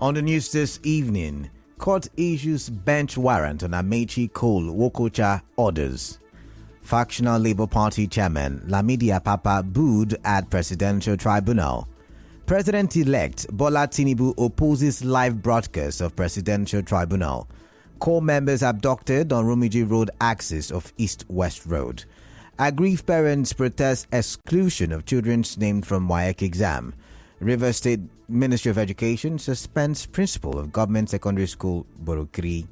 On the news this evening, court issues bench warrant on Amechi Cole Wokocha orders. Factional Labour Party chairman Lamidi Apapa booed at presidential tribunal. President-elect Bola Tinubu opposes live broadcast of presidential tribunal. Core members abducted on Rumiji Road axis of East-West Road. Aggrieved parents protest exclusion of children's named from WAEC exam. Rivers State Ministry of Education suspends principal of government secondary school Borokri.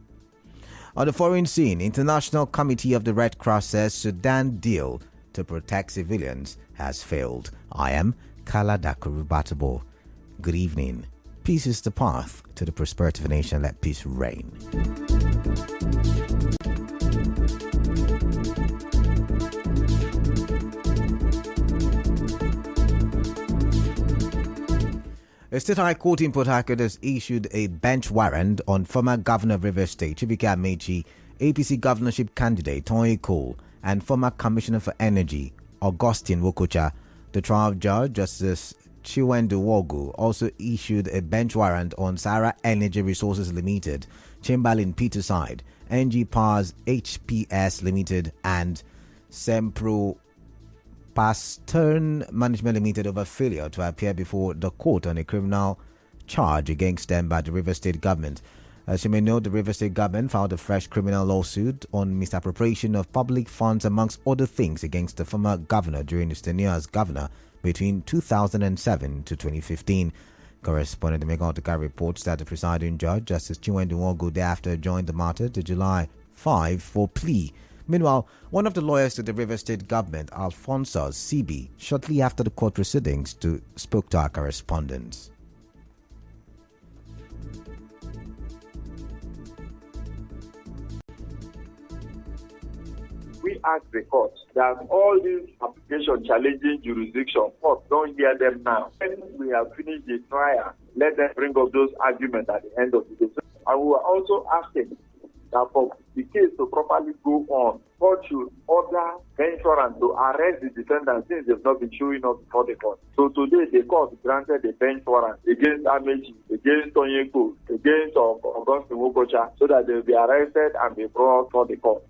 On the foreign scene, International Committee of the Red Cross says Sudan deal to protect civilians has failed. I am Kala Dakurubatobo. Good evening. Peace is the path to the prosperity of a nation. Let peace reign. The State High Court in Port Harcourt has issued a bench warrant on former Governor of Rivers State, Chibuike Amechi, APC governorship candidate Tony Cole, and former Commissioner for Energy, Augustine Wokocha. The trial judge, Justice Chiwendu Wogu, also issued a bench warrant on Sarah Energy Resources Limited, Chamberlain Peterside, NG Powers HPS Limited, and Sempro Pastern Management Limited over failure to appear before the court on a criminal charge against them by the Rivers State government. As you may know, the Rivers State government filed a fresh criminal lawsuit on misappropriation of public funds, amongst other things, against the former governor during his tenure as governor between 2007 to 2015. Correspondent Megaotica reports that the presiding judge, Justice Chiwendu Wogu, thereafter joined the matter to July 5 for plea. Meanwhile, one of the lawyers to the Rivers State government, Alfonso CB, shortly after the court proceedings, spoke to our correspondents. We ask the court that all these applications challenging jurisdiction, court don't hear them now. When we have finished the trial, let them bring up those arguments at the end of the day. And we are also asking that for the case to properly go on, court should order bench warrant to arrest the defendants since they've not been showing up before the court. So today, the court granted a bench warrant against Amechi, against Tonyeko, against Augustine Wokocha, so that they will be arrested and be brought for the court.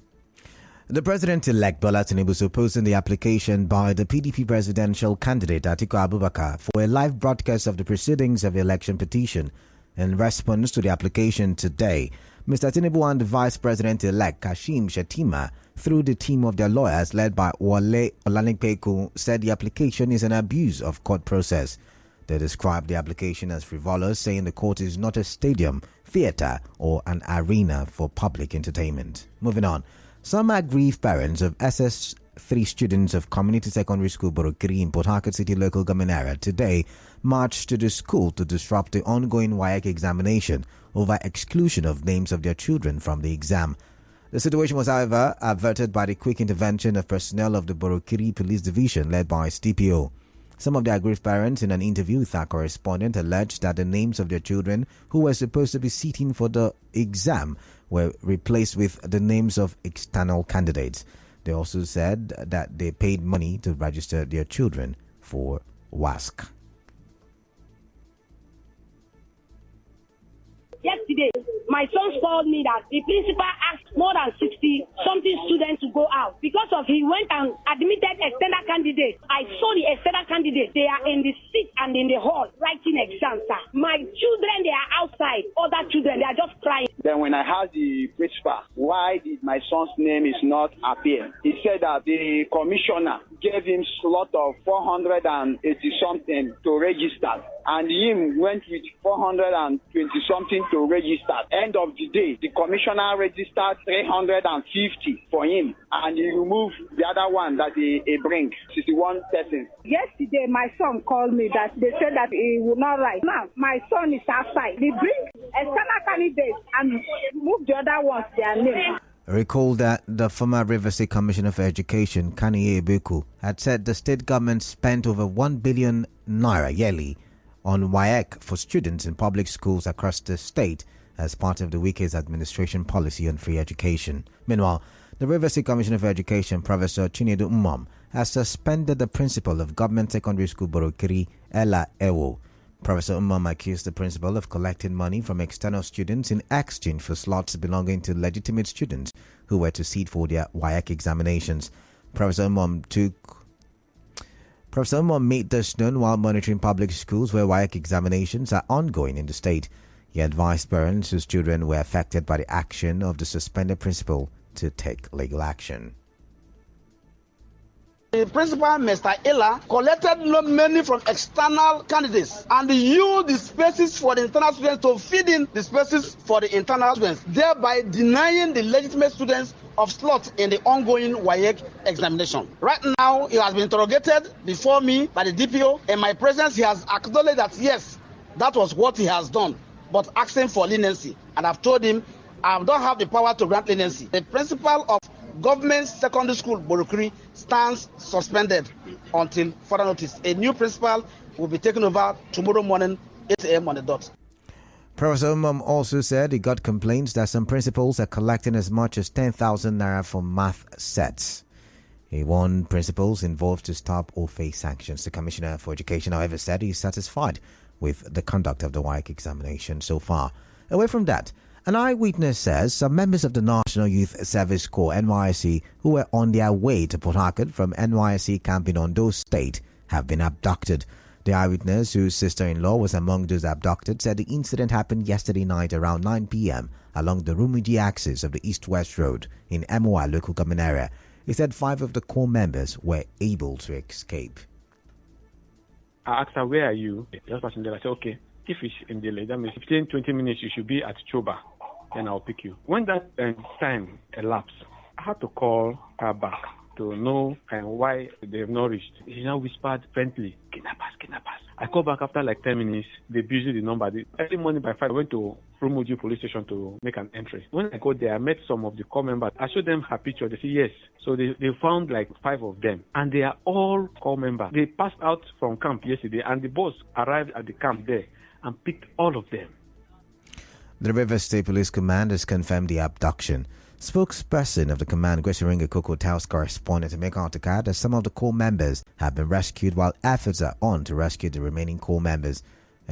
The President-elect Bola Tinubu is opposing the application by the PDP presidential candidate Atiku Abubakar for a live broadcast of the proceedings of the election petition. In response to the application today, Mr. Tinubu and the Vice President-elect Kashim Shettima, through the team of their lawyers led by Wale Olanipekun, said the application is an abuse of court process. They described the application as frivolous, saying the court is not a stadium, theatre, or an arena for public entertainment. Moving on. Some aggrieved parents of SS3 students of Community Secondary School Borokiri in Port Harcourt City local government area today marched to the school to disrupt the ongoing WAEC examination over exclusion of names of their children from the exam. The situation was, however, averted by the quick intervention of personnel of the Borokiri Police Division led by its DPO. Some of the aggrieved parents, in an interview with our correspondent, alleged that the names of their children who were supposed to be sitting for the exam were replaced with the names of external candidates. They also said that they paid money to register their children for WASC. Yesterday, my son called me that the principal asked more than 60-something students to go out because of he went and admitted external candidates. I saw the external candidates. They are in the seat and in the hall writing exams, sir. My children, they are outside. Other children, they are just crying. Then when I asked the principal, why did my son's name is not appear? He said that the commissioner gave him slot of 480-something to register, and him went with 420-something to register. End of the day, the commissioner registered 350 for him, and he removed the other one that he bring, 61 persons. Yesterday, my son called me that they said that he would not write. Now, my son is outside. They bring external candidates and move the other ones their name. Recall that the former Rivers State Commissioner for Education, Kaniye Ebeku, had said the state government spent over 1 billion naira yearly on WAEC for students in public schools across the state as part of the Wike's administration policy on free education. Meanwhile, the Rivers State Commissioner for Education, Professor Chinedu Umom, has suspended the principal of Government Secondary School Borokiri, Ella Ewo. Professor Umam accused the principal of collecting money from external students in exchange for slots belonging to legitimate students who were to sit for their WAEC examinations. Professor Umam made this known while monitoring public schools where WAEC examinations are ongoing in the state. He advised parents whose children were affected by the action of the suspended principal to take legal action. The principal, Mr. Ella, collected money from external candidates and used the spaces for the internal students to feed in the spaces for the internal students, thereby denying the legitimate students of slots in the ongoing WAEC examination. Right now, he has been interrogated before me by the DPO. In my presence, he has acknowledged that yes, that was what he has done, but asking for leniency. And I've told him I don't have the power to grant leniency. The principal of Government Secondary School Borokiri stands suspended until further notice. A new principal will be taken over tomorrow morning, 8 a.m. on the dot. Professor Umam also said he got complaints that some principals are collecting as much as 10,000 naira for math sets. He warned principals involved to stop or face sanctions. The Commissioner for Education, however, said he is satisfied with the conduct of the WAEC examination so far. Away from that, an eyewitness says some members of the National Youth Service Corps (NYSC) who were on their way to Port Harcourt from NYSC camp in Ondo State have been abducted. The eyewitness, whose sister-in-law was among those abducted, said the incident happened yesterday night around 9 p.m. along the Rumiji axis of the East-West Road in MOI local government area. He said 5 of the Corps members were able to escape. I asked her, where are you? Just passing there. I said, okay, if it's in delay, that means 15, 20 minutes, you should be at Choba. Then I'll pick you. When that time elapsed, I had to call her back to know why they have not reached. She now whispered faintly, kidnappers. I called back after like 10 minutes. They busy the number. Early morning by 5, I went to Rumuji police station to make an entry. When I got there, I met some of the corps members. I showed them her picture. They said yes. So they found like 5 of them. And they are all corps members. They passed out from camp yesterday and the boss arrived at the camp there and picked all of them. The Rivers State Police Command has confirmed the abduction. Spokesperson of the command, Gwesiringa Koko, tells correspondent to make out the card that some of the corps members have been rescued while efforts are on to rescue the remaining corps members.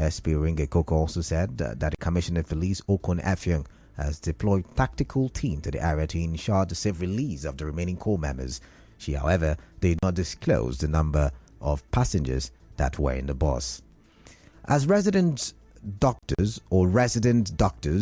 SP Ringa Koko also said that the Commissioner of Police, Okon Efyong, has deployed tactical team to the area to ensure the safe release of the remaining corps members. She, however, did not disclose the number of passengers that were in the bus. As resident doctors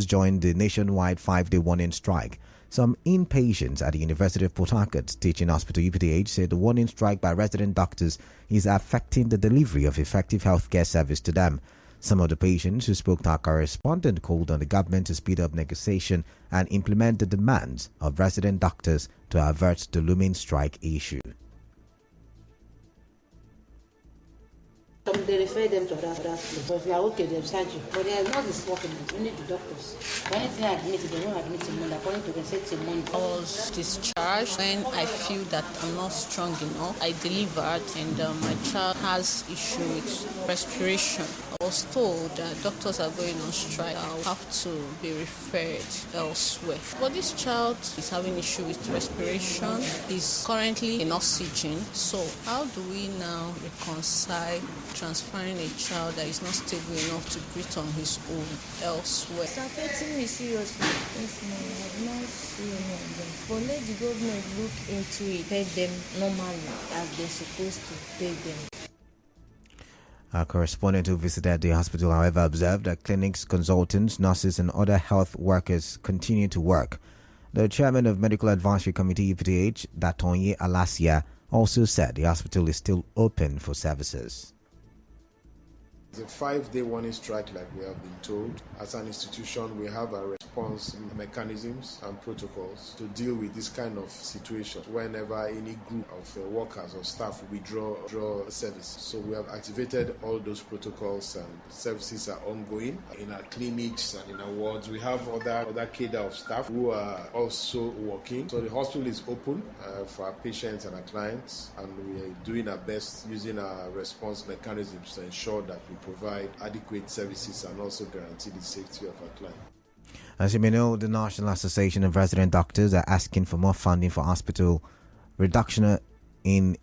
joined the nationwide 5-day warning strike, some inpatients at the University of Port Harcourt Teaching Hospital UPTH said the warning strike by resident doctors is affecting the delivery of effective healthcare service to them. Some of the patients who spoke to our correspondent called on the government to speed up negotiation and implement the demands of resident doctors to avert the looming strike issue. They refer them to that because we are okay, they've surgery. But they are not the sport, we need the doctors. When it's admitted, they don't admit him according to the set money. I was discharged when I feel that I'm not strong enough. I delivered and my child has issue with respiration. I was told that doctors are going on strike. I'll have to be referred elsewhere. But this child is having issue with respiration. He's currently in oxygen. So how do we now reconcile transferring a child that is not stable enough to breathe on his own elsewhere? It's affecting me seriously. Yes, ma'am. I have not seen any of them. But let the government look into it, pay them normally as they're supposed to pay them. Our correspondent who visited the hospital, however, observed that clinics, consultants, nurses, and other health workers continue to work. The chairman of Medical Advisory Committee UPTH, Datonye Alasia, also said the hospital is still open for services. It's a 5-day warning strike, like we have been told. As an institution, we have a response mechanisms and protocols to deal with this kind of situation whenever any group of workers or staff withdraw service. So we have activated all those protocols and services are ongoing. In our clinics and in our wards, we have other cadre of staff who are also working. So the hospital is open for our patients and our clients, and we are doing our best using our response mechanisms to ensure that we provide adequate services and also guarantee the safety of our clients. As you may know, the National Association of Resident Doctors are asking for more funding for hospital, reduction in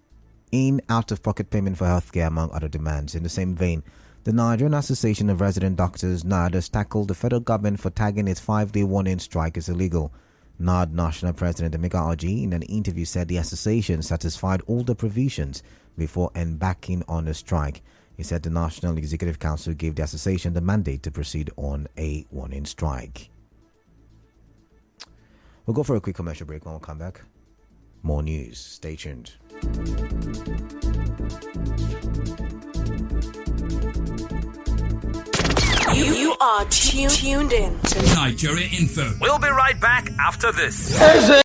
out-of-pocket payment for healthcare, among other demands. In the same vein, The Nigerian Association of Resident Doctors, NARD, has tackled the federal government for tagging its 5-day warning strike as illegal. NARD National President Emeka Oji, in an interview, said the association satisfied all the provisions before embarking on a strike. He said the National Executive Council gave the association the mandate to proceed on a warning strike. We'll go for a quick commercial break. When we come back, more news. Stay tuned. You are tuned in to Nigeria Info. We'll be right back after this.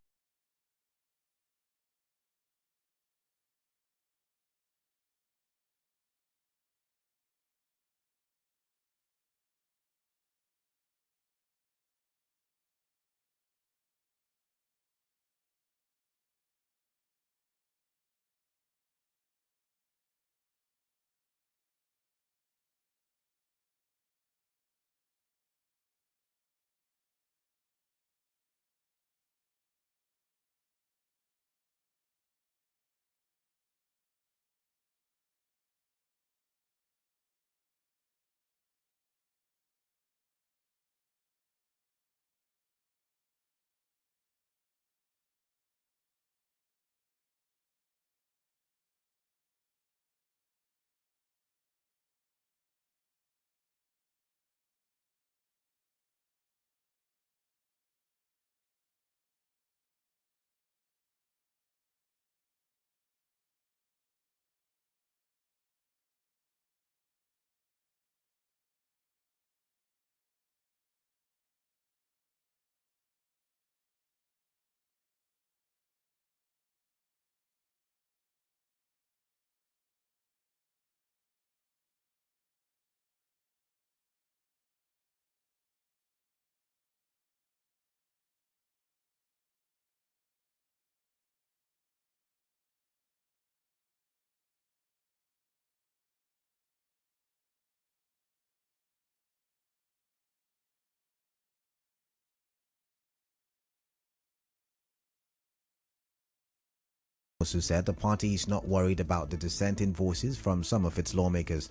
Also said the party is not worried about the dissenting voices from some of its lawmakers.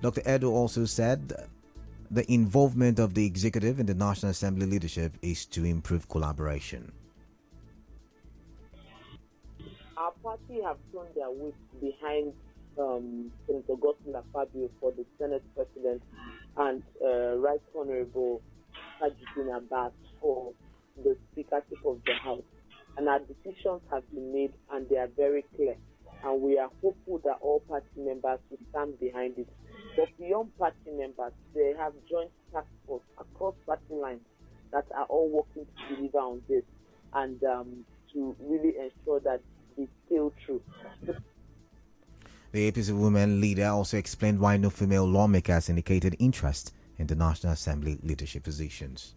Dr. Edo also said the involvement of the executive in the National Assembly leadership is to improve collaboration. Our party have thrown their weight behind Senator Godswill Akpabio for the Senate President and Right Honorable Tajudeen Abbas for the Speakership of the House. And our decisions have been made and they are very clear. And we are hopeful that all party members will stand behind it. But beyond party members, they have joint task force across party lines that are all working to deliver on this and to really ensure that it's still true. The APC women leader also explained why no female lawmakers indicated interest in the National Assembly leadership positions.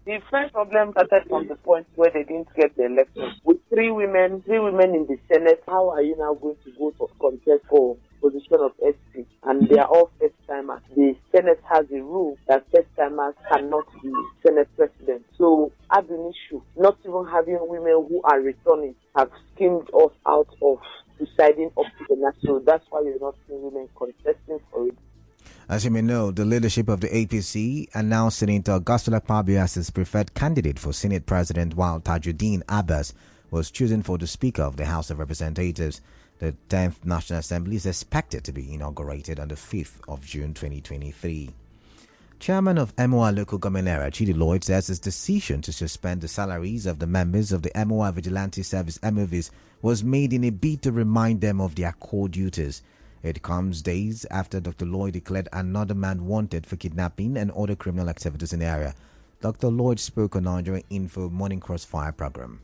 The first problem started from the point where they didn't get the election. With three women in the Senate, how are you now going to go to contest for position of SP? And they are all first timers. The Senate has a rule that first timers cannot be Senate president. So, as an issue, not even having women who are returning have skimmed us out of deciding up to the national. That's why you're not seeing women contesting for it. As you may know, the leadership of the APC announced Senator Godswill Akpabio as its preferred candidate for Senate President, while Tajudeen Abbas was chosen for the Speaker of the House of Representatives. The 10th National Assembly is expected to be inaugurated on the 5th of June 2023. Chairman of MOA Local Government Area, Chidi Lloyd, says his decision to suspend the salaries of the members of the MOA Vigilante Service MOVs was made in a bid to remind them of their core duties. It comes days after Dr. Lloyd declared another man wanted for kidnapping and other criminal activities in the area. Dr. Lloyd spoke on Nigeria Info Morning Crossfire program.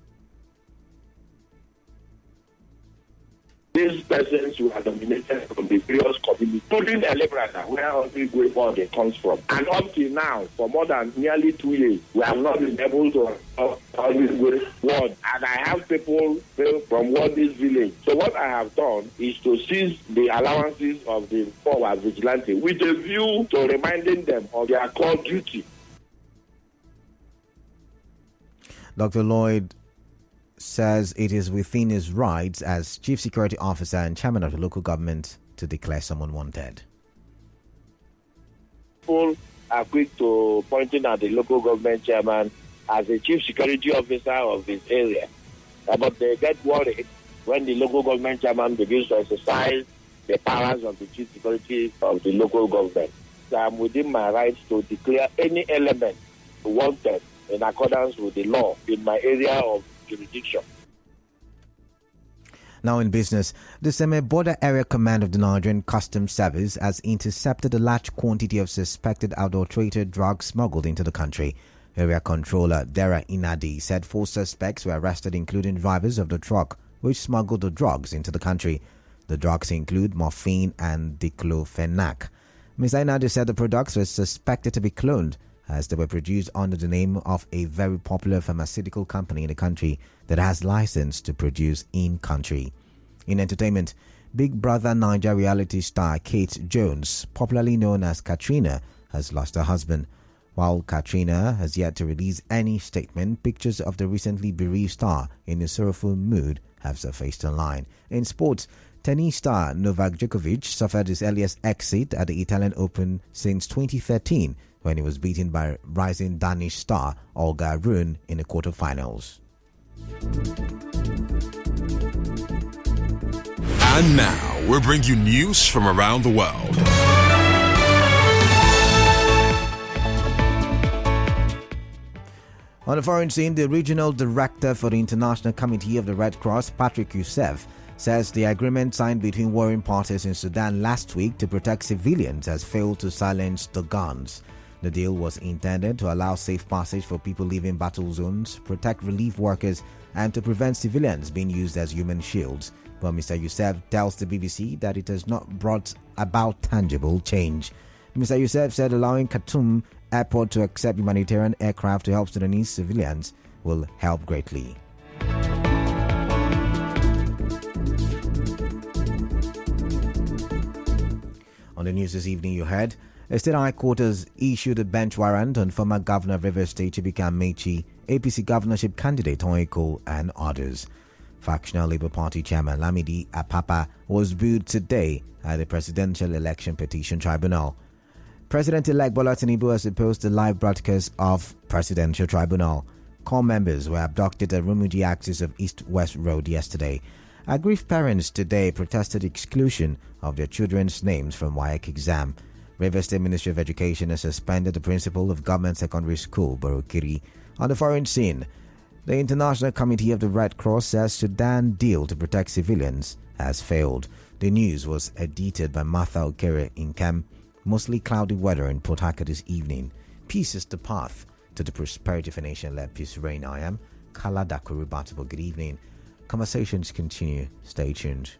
These persons who are nominated from the various communities, including the Elebrada, where all the Gwebode comes from. And up till now, for more than nearly 2 years, we have not been able to all this ward. And I have people from this village. So what I have done is to seize the allowances of the forward vigilante with a view to reminding them of their core duty. Dr. Lloyd says it is within his rights as Chief Security Officer and Chairman of the local government to declare someone wanted. people are quick to pointing at the local government chairman as the chief security officer of his area. But they get worried when the local government chairman begins to exercise the powers of the chief security of the local government. So I'm within my rights to declare any element wanted in accordance with the law in my area of jurisdiction. Now in business, the Semi-Border Area Command of the Nigerian Customs Service has intercepted a large quantity of suspected adulterated drugs smuggled into the country. Area Controller Dara Inadi said 4 suspects were arrested, including drivers of the truck which smuggled the drugs into the country. The drugs include morphine and diclofenac. Ms. Inadi said the products were suspected to be cloned, as they were produced under the name of a very popular pharmaceutical company in the country that has license to produce in-country. In entertainment, Big Brother Nigeria reality star Kate Jones, popularly known as Katrina, has lost her husband. While Katrina has yet to release any statement, pictures of the recently bereaved star in a sorrowful mood have surfaced online. In sports, tennis star Novak Djokovic suffered his earliest exit at the Italian Open since 2013, when he was beaten by rising Danish star Olga Rune in the quarterfinals. And now we'll bring you news from around the world. On the foreign scene, the regional director for the International Committee of the Red Cross, Patrick Youssef, says the agreement signed between warring parties in Sudan last week to protect civilians has failed to silence the guns. The deal was intended to allow safe passage for people leaving battle zones, protect relief workers, and to prevent civilians being used as human shields. But Mr. Youssef tells the BBC that it has not brought about tangible change. Mr. Youssef said allowing Khartoum Airport to accept humanitarian aircraft to help Sudanese civilians will help greatly. On the news this evening, you heard a state high court has issued a bench warrant on former governor of Rivers State Chibika Amechi, APC governorship candidate Toyiko, and others. Factional Labour Party chairman Lamidi Apapa was booed today at the Presidential Election Petition Tribunal. President-elect Bola Tinubu has opposed the live broadcast of Presidential Tribunal. Core members were abducted at Rumuji axis of East-West Road yesterday. Aggrieved parents today protested exclusion of their children's names from WAEC exam. Rivers State Ministry of Education has suspended the principal of Government Secondary School, Borokiri. On the foreign scene, the International Committee of the Red Cross says Sudan deal to protect civilians has failed. The news was edited by Martha Okere in Kem. Mostly cloudy weather in Port Harcourt this evening. Peace is the path to the prosperity of a nation. Let peace reign. I am Kala Dakuru Batable. Good evening. Conversations continue. Stay tuned.